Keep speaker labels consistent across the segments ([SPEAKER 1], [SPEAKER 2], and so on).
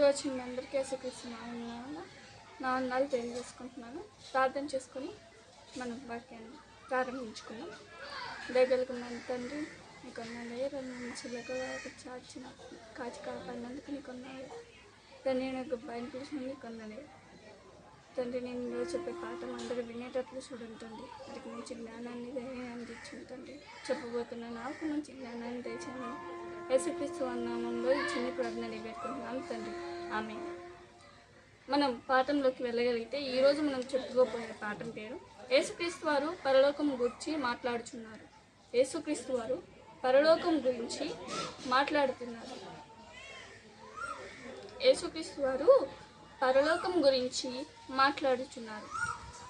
[SPEAKER 1] వచ్చిన మీ అందరికీ యేసుక్రీస్తు నామమున నా వందనాలు తెలియజేసుకుంటున్నాను. ప్రార్థన చేసుకొని మనం వాక్యాన్ని ప్రారంభించుకున్నాం. దయగలుగున్న తండ్రి నీకు వందనాలయ్యా. 2 నిమిషాలుగా చాచిన కాచి కాపాడినందుకు నీకు వందనాలు తండ్రి. నాకు బయట పిలిచిన నీకు వందనాలయ్యా తండ్రి. నేను ఈరోజు చెప్పే పాఠం అందరూ వినేటట్లు చూడండి. వారికి మంచి జ్ఞానాన్ని ధైర్యాన్ని తెచ్చుంటండి. చెప్పబోతున్న నాకు మంచి జ్ఞానాన్ని తెచ్చాను. యేసుక్రీస్తు నామములో ఈ చిన్న ప్రార్థన పెట్టుకుంటున్నాను తండ్రి. ఆమె మనం పాఠంలోకి వెళ్ళగలిగితే ఈరోజు మనం చెప్పుకోబోయే పాఠం పేరు యేసుక్రీస్తు వారు పరలోకం గురించి మాట్లాడుచున్నారు. యేసుక్రీస్తు వారు పరలోకం గురించి మాట్లాడుతున్నారు. యేసుక్రీస్తు వారు పరలోకం గురించి మాట్లాడుతున్నారు.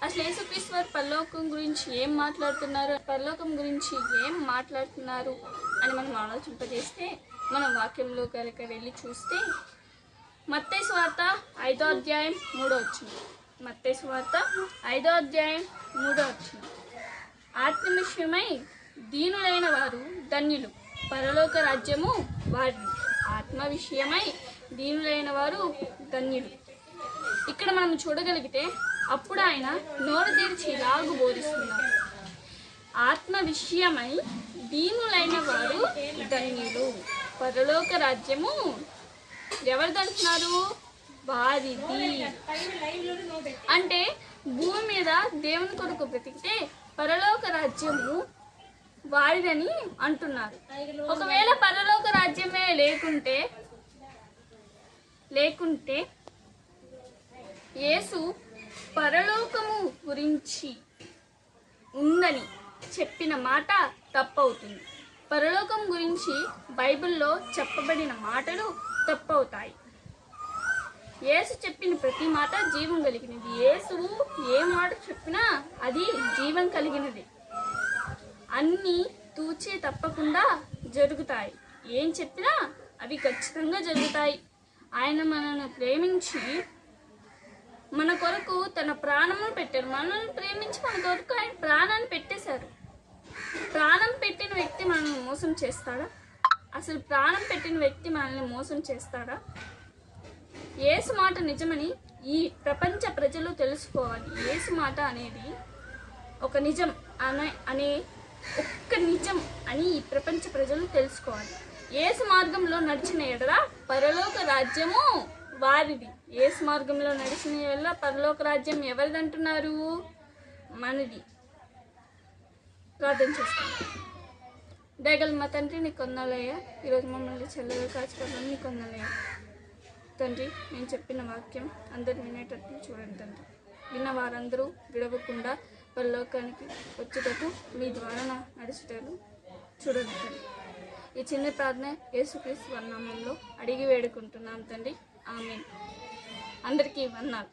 [SPEAKER 1] అసలు యేసుక్రీస్తు వారు పరలోకం గురించి ఏం మాట్లాడుతున్నారు, పరలోకం గురించి ఏం మాట్లాడుతున్నారు అని మనం ఆలోచింపజేస్తే మనం వాక్యంలో కనుక వెళ్ళి చూస్తే మత్తయి సువార్త 5వ అధ్యాయం 3వ వచనం. మత్తయి సువార్త 5వ అధ్యాయం 3వ వచనం. ఆత్మ విషయమై దీనులైన వారు ధన్యులు, పరలోక రాజ్యము వారిది. ఆత్మ విషయమై దీనులైన వారు ధన్యులు. ఇక్కడ మనం చూడగలిగితే అప్పుడు ఆయన నోరు తెరిచి ఇలాగు బోధిస్తున్నారు. ఆత్మ విషయమై దీనులైన వారు ధన్యులు, పరలోక రాజ్యము ఎవరిది అంటున్నారు? వారిది. అంటే భూమి మీద దేవుని కొరకు బ్రతికితే పరలోక రాజ్యము వారిదని అంటున్నారు. ఒకవేళ పరలోక రాజ్యమే లేకుంటే యేసు పరలోకము గురించి ఉందని చెప్పిన మాట తప్పవుతుంది. పరలోకం గురించి బైబిల్లో చెప్పబడిన మాటలు తప్పవుతాయి. యేసు చెప్పిన ప్రతి మాట జీవం కలిగినది. యేసు ఏ మాట చెప్పినా అది జీవం కలిగినది. అన్నీ తూచే తప్పకుండా జరుగుతాయి. ఏం చెప్పినా అవి ఖచ్చితంగా జరుగుతాయి. ఆయన మనల్ని ప్రేమించి మన కొరకు తన ప్రాణమును పెట్టారు. మనల్ని ప్రేమించి మన కొరకు ఆయన ప్రాణాన్ని పెట్టేశారు. ప్రాణం పెట్టిన వ్యక్తి మనల్ని మోసం చేస్తాడా? అసలు ప్రాణం పెట్టిన వ్యక్తి మనల్ని మోసం చేస్తాడా? యేసు మాట నిజమని ఈ ప్రపంచ ప్రజలు తెలుసుకోవాలి. యేసు మాట అనేది ఒక నిజం అనే ఒక్క నిజం అని ఈ ప్రపంచ ప్రజలు తెలుసుకోవాలి. యేసు మార్గంలో నడిచిన ఎడల పరలోక రాజ్యము వారిది. యేసు మార్గంలో నడిచిన ఎడల పరలోక రాజ్యం ఎవరిది అంటున్నారు? మనది. ప్రార్థన చేస్తాం. దయగల మా తండ్రి నీకు వందనాలయ్యా. ఈరోజు మమ్మల్ని చల్లగా కాచుకోవాలని నీకు వందనాలయ్యా తండ్రి. నేను చెప్పిన వాక్యం అందరు వినేటట్లు చూడండి తండ్రి. విన్న వారందరూ విడవకుండా పరలోకానికి వచ్చేటట్టు మీ ద్వారా నడుచుటలు చూడండి తండ్రి. ఈ చిన్న ప్రార్థన యేసుక్రీస్తు నామములో అడిగి వేడుకుంటున్నాం తండ్రి. ఆమేన్. అందరికీ వందనాలు.